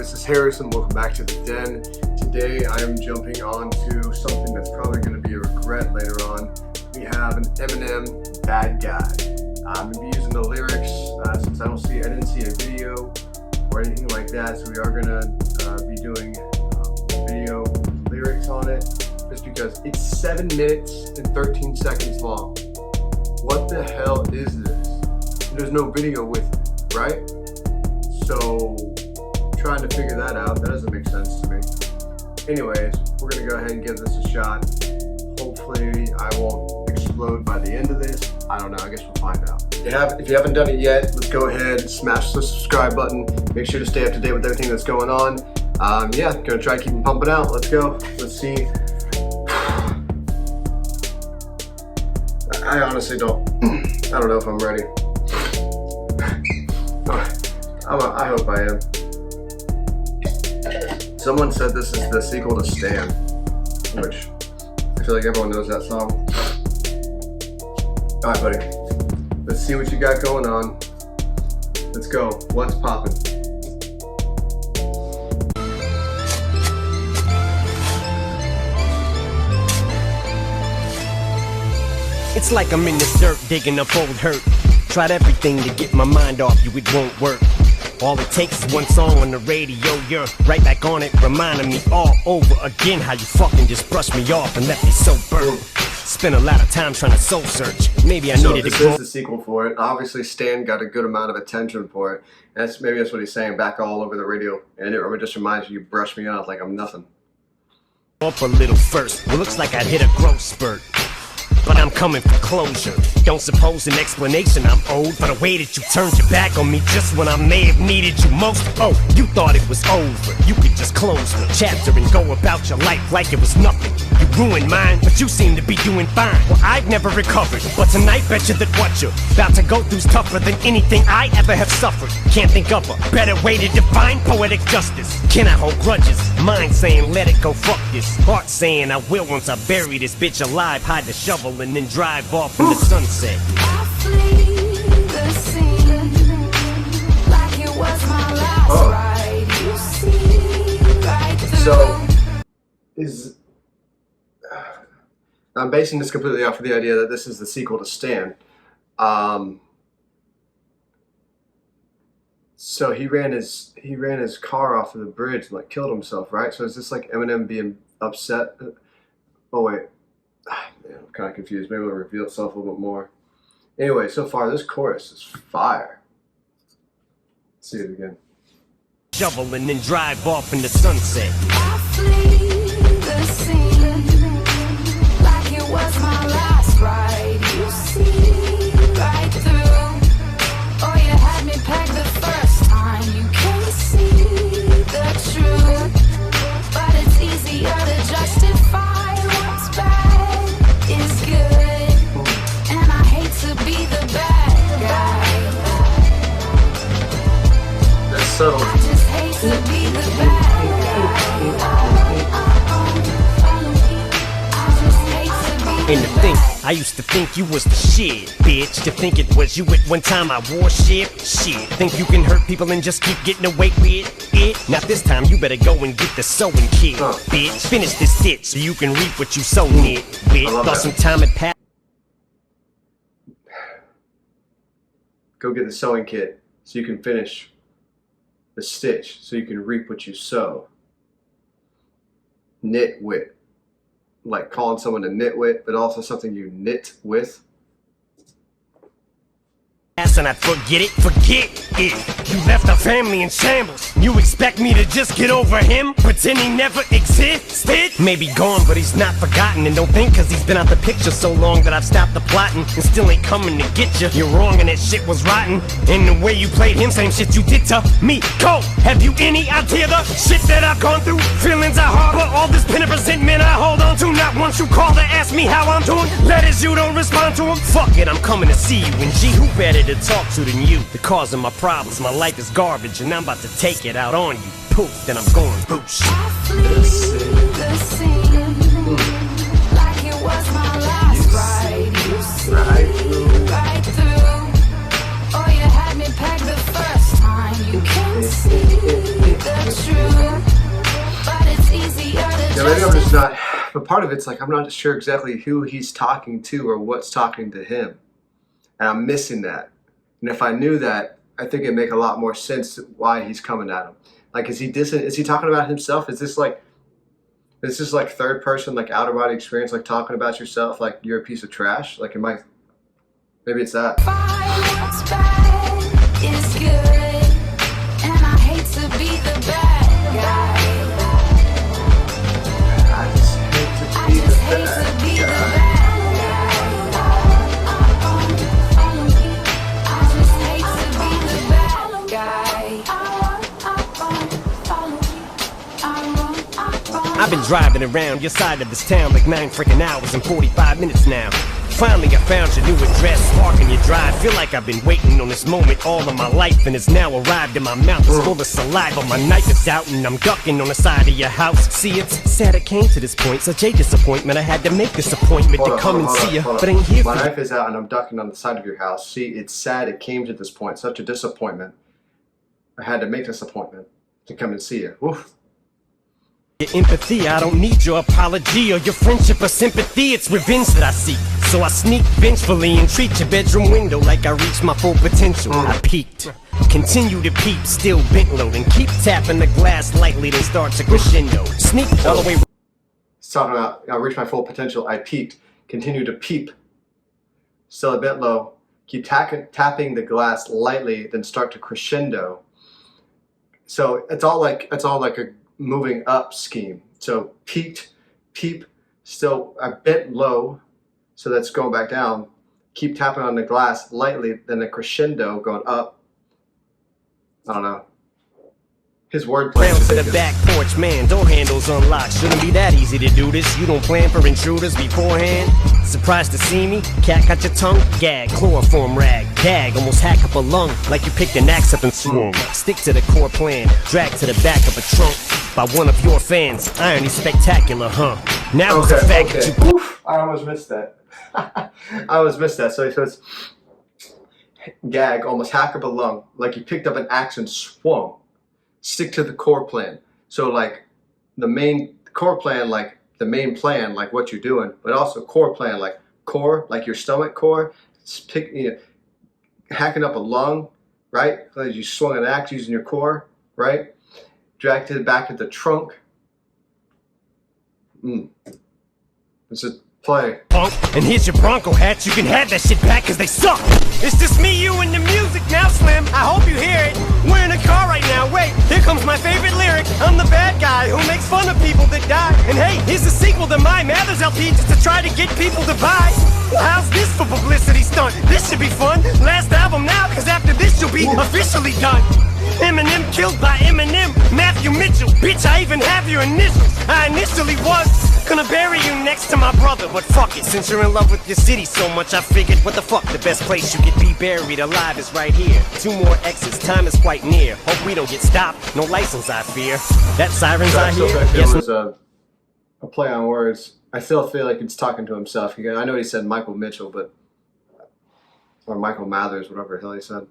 this is Harris and welcome back to the Den. Today I am jumping on to something that's probably going to be a regret later on. We have an Eminem Bad Guy. I'm going to be using the lyrics since I didn't see a video or anything like that, so we are going to be doing video lyrics on it just because it's 7 minutes and 13 seconds long. What the hell is this? There's no video with it, right? So trying to figure that out, that doesn't make sense to me. Anyways, we're gonna go ahead and give this a shot. Hopefully I won't explode by the end of this. I don't know, I guess we'll find out. If you haven't done it yet, let's go ahead and smash the subscribe button. Make sure to stay up to date with everything that's going on. Yeah, gonna try to keep them pumping out. Let's go, let's see. I honestly don't know if I'm ready. I hope I am. Someone said this is the sequel to Stan, which I feel like everyone knows that song. Alright, buddy. Let's see what you got going on. Let's go. What's poppin'? It's like I'm in the dirt digging up old hurt. Tried everything to get my mind off you, it won't work. All it takes is one song on the radio, you're right back on it, reminding me all over again how you fucking just brushed me off and left me so burned. Spent a lot of time trying to soul search. Maybe I needed to grow. This is the sequel for it. Obviously Stan got a good amount of attention for it. Maybe that's what he's saying, back all over the radio. And it just reminds you brushed me off like I'm nothing. Up a little first. Well, looks like I hit a growth spurt. But I'm coming for closure. Don't suppose an explanation I'm owed for the way that you turned your back on me just when I may have needed you most. Oh, you thought it was over. You could just close the chapter and go about your life like it was nothing. You ruined mine, but you seem to be doing fine. Well, I've never recovered, but tonight bet you that what you're about to go through's tougher than anything I ever have suffered. Can't think of a better way to define poetic justice. Can I hold grudges? Mind saying let it go, fuck this. Heart saying I will once I bury this bitch alive, hide the shovel and then drive off in the sunset. I flee the scene like it was my last ride. You see right through. So I'm basing this completely off of the idea that this is the sequel to Stan. So he ran his car off of the bridge and like killed himself, right? So is this like Eminem being upset? Oh wait. Man, I'm kind of confused. Maybe it'll reveal itself a little bit more. Anyway, so far this chorus is fire. Let's see it again. Shovel and then drive off in the sunset. I flee the scene like it was my last ride. You see right through. Oh, you had me pegged the first time. You can't see the truth, but it's easier to justify what's bad is good, and I hate to be the bad guy. That's subtle. I just hate to be the bad guy. And to think, I used to think you was the shit, bitch. To think it was you at one time I wore shit. Think you can hurt people and just keep getting away with it? Not this time, you better go and get the sewing kit, bitch. Finish this shit so you can reap what you sown it with. Thought some time had passed. Go get the sewing kit so you can finish the stitch so you can reap what you sow. Nitwit. Like calling someone a nitwit, but also something you knit with. And I'd forget it. You left our family in shambles. You expect me to just get over him? Pretend he never existed? Maybe gone, but he's not forgotten. And don't think cause he's been out the picture so long that I've stopped the plotting and still ain't coming to get you. You're wrong and that shit was rotten. And the way you played him, same shit you did to me. Cole, have you any idea the shit that I've gone through? Feelings I harbor, all this pent up resentment I hold on to. Not once you call to ask me how I'm doing. Letters you don't respond to them. Fuck it, I'm coming to see you. And gee, who better to talk to than you? The cause of my problems, my life is garbage, and I'm about to take it out on you. Poof, then I'm going boosh. I flee the scene like it was my last ride. You see right through. Oh, you had me pegged the first time. You can't see the truth. Yeah, maybe I'm just not, but part of it's like I'm not sure exactly who he's talking to or what's talking to him. And I'm missing that. And if I knew that, I think it'd make a lot more sense why he's coming at him. Like, is he talking about himself? Is this like third person, like outer body experience, like talking about yourself, like you're a piece of trash? Like, maybe it's that. What's bad is good, and I hate to be the bad guy. I just hate to be the bad guy. I've been driving around your side of this town like 9 freaking hours and 45 minutes now. Finally I found your new address, parking your drive. Feel like I've been waiting on this moment all of my life, and it's now arrived and my mouth is full of saliva. My knife is out and I'm ducking on the side of your house. See, it's sad it came to this point, such a disappointment. I had to make this appointment to come and see you, but ain't here for you. My knife is out and I'm ducking on the side of your house. See, it's sad it came to this point, such a disappointment. I had to make this appointment to come and see you. Oof. Your empathy, I don't need your apology or your friendship or sympathy. It's revenge that I seek, so I sneak vengefully and treat your bedroom window like I reached my full potential. I peaked, continue to peep, still bent low, and keep tapping the glass lightly, then start to crescendo. Sneak all the way. He's talking about I reached my full potential. I peaked, continue to peep, still a bit low. Keep tapping the glass lightly, then start to crescendo. So it's all like a moving up scheme. So peaked, peep, still a bit low, so that's going back down. Keep tapping on the glass lightly, then a crescendo going up. I don't know. His wordplay. Down to the back porch, man, door handles unlocked. Shouldn't be that easy to do this. You don't plan for intruders beforehand. Surprised to see me? Cat got your tongue? Gag, chloroform rag. Gag, almost hack up a lung like you picked an axe up and swung. Stick to the core plan, drag to the back of a trunk by one of your fans. Irony spectacular, huh? Now it's a fact that you. Oof, I almost missed that. I almost missed that. So he says, gag, almost hack up a lung like you picked up an axe and swung. Stick to the core plan. So like the main core plan, like the main plan, like what you're doing, but also core plan, like core, like your stomach core. Hacking up a lung, right? Like you swung an axe using your core, right? Drag to the back of the trunk. It's a play. And here's your Bronco hats. You can have that shit back cause they suck. It's just me, you, and the music now, Slim. I hope you hear it. We're in a car right now. Wait, here comes my favorite lyric. I'm the bad guy who makes fun of people that die. And hey, here's the sequel to my Mathers LP just to try to get people to buy. Well, how's this for publicity stunt? This should be fun. Last album now, cause after this you'll be officially done. Eminem killed by Eminem. Matthew Mitchell, bitch, I even have your initials. I initially was gonna bury you next to my brother, but fuck it, since you're in love with your city so much, I figured, what the fuck, the best place you could be buried alive is right here. 2 more exits, time is quite near. Hope we don't get stopped, no license I fear. That sirens I hear. Yes. It was a play on words. I still feel like it's talking to himself. I know he said Michael Mitchell, but or Michael Mathers, whatever the hell he said.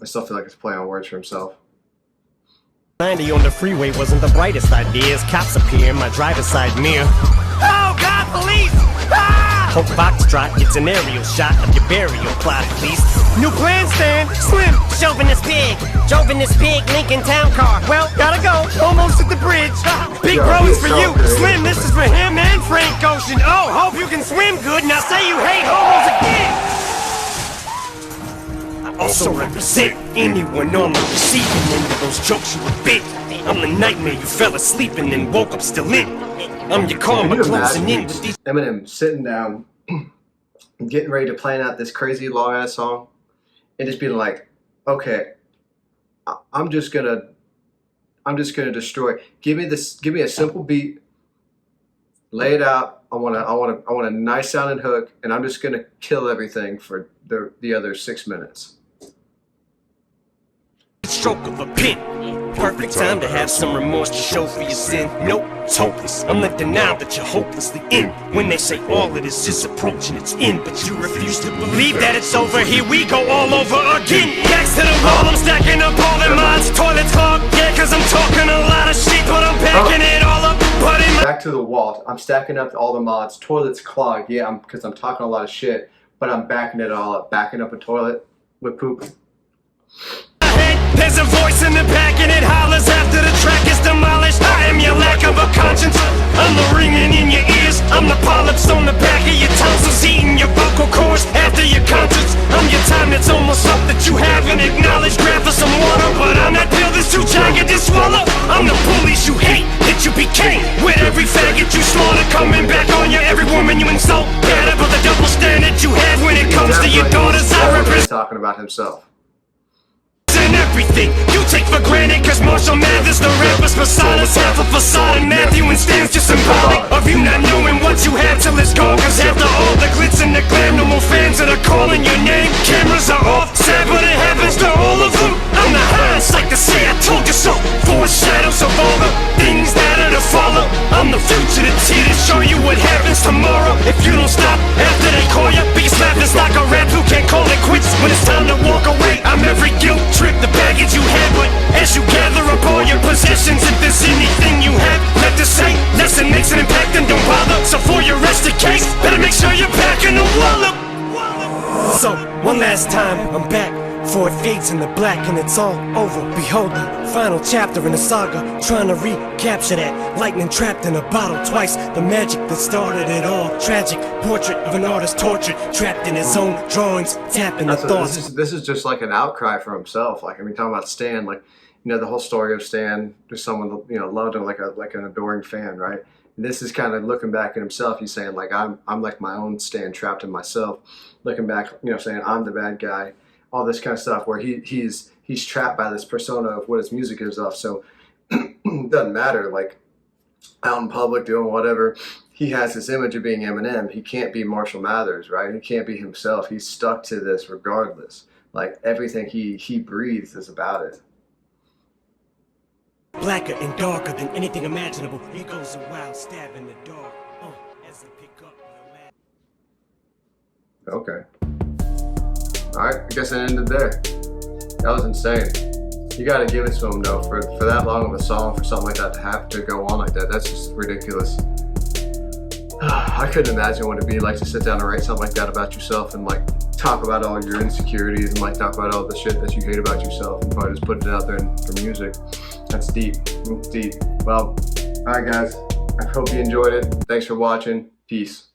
I still feel like it's a play on words for himself. 90 on the freeway wasn't the brightest idea as cops appear in my driver's side mirror. Oh God, police! Ah! Hope Foxtrot gets an aerial shot of your burial plot at least. New plan, Stan. Slim, chauvinist pig. Chauvinist pig, Lincoln Town Car. Well, gotta go. Almost at the bridge. Big bro is for you. Slim, this is for him and Frank Ocean. Oh, hope you can swim good. Now say you hate homos again. Also represent anyone on the receiving end of those jokes you were bit. I'm the nightmare you fell asleep and then woke up still in. I'm your karma closing in with these. Eminem sitting down, getting ready to plan out this crazy long ass song, and just being like, "Okay, I'm just gonna destroy. Give me a simple beat, lay it out. I want a nice sounding hook, and I'm just gonna kill everything for the other 6 minutes." Stroke of a pen. Perfect time to have some remorse to show for your sin. Nope, it's hopeless. I'm the denial that you're hopelessly in. When they say all of this is approaching its end, but you refuse to believe that it's over. Here we go all over again. Backs to the wall, I'm stacking up all the mods. Toilets clogged, yeah, cause I'm talking a lot of shit, but I'm packing it all up. to the wall. I'm stacking up all the mods. Toilet's clogged. Yeah, because I'm talking a lot of shit, but I'm backing it all up. Backing up a toilet with poop. There's a voice in the back and it hollers after the track is demolished. I am your lack of a conscience. I'm the ringing in your ears. I'm the polyps on the back of your tonsils, eating your vocal cords after your concerts. I'm your time that's almost up that you haven't acknowledged. Grab for some water, but I'm that pill that's too jagged to swallow. I'm the police you hate, that you became. With every faggot you slaughter, coming back on you. Every woman you insult, bad about the double standard you have when it comes to your daughters. I represent talking about himself. Everything you take for granted, cause Marshall Mathers, the rapper's persona's half a facade, and Matthew and Stan's just symbolic of you not knowing what you have till it's gone. Cause after all the glitz and the glam, no more fans that are calling your name. Cameras are off, sad but it happens to all of them. I'm the hindsight to say I told you so. Foreshadows of all the things that are to follow. I'm the future that's here to show you what happens tomorrow. If you don't stop after they call you, biggest laughing stock a rap who can't call it quits when it's time to walk away. I'm every guilt trip, the baggage you had, but as you gather up all your possessions, if there's anything you have left to say, lesson makes an impact and don't bother. So for your rest of case, better make sure you're packing a wallet. So one last time, I'm back. For it fades in the black and it's all over. Behold the final chapter in the saga, trying to recapture that lightning trapped in a bottle twice. The magic that started it all. Tragic portrait of an artist tortured, trapped in his own drawings, tapping the thoughts. This is just like an outcry for himself. Like, I mean, talking about Stan, like, you know, the whole story of Stan, just someone, you know, loved him like an adoring fan, right? And this is kind of looking back at himself. He's saying, like, I'm like my own Stan, trapped in myself. Looking back, you know, saying I'm the bad guy. All this kind of stuff where he's trapped by this persona of what his music is of. So it doesn't matter, like out in public doing whatever, he has this image of being Eminem. He can't be Marshall Mathers, right? He can't be himself. He's stuck to this regardless. Like everything he breathes is about it. Blacker and darker than anything imaginable. He goes a wild stab in the dark. As they pick up Okay. Alright, I guess I ended there. That was insane. You gotta give it to him though, for that long of a song, for something like that to have to go on like that, that's just ridiculous. I couldn't imagine what it'd be like to sit down and write something like that about yourself and like talk about all your insecurities and like talk about all the shit that you hate about yourself and probably just put it out there for music. That's deep. It's deep. Well, alright guys, I hope you enjoyed it. Thanks for watching. Peace.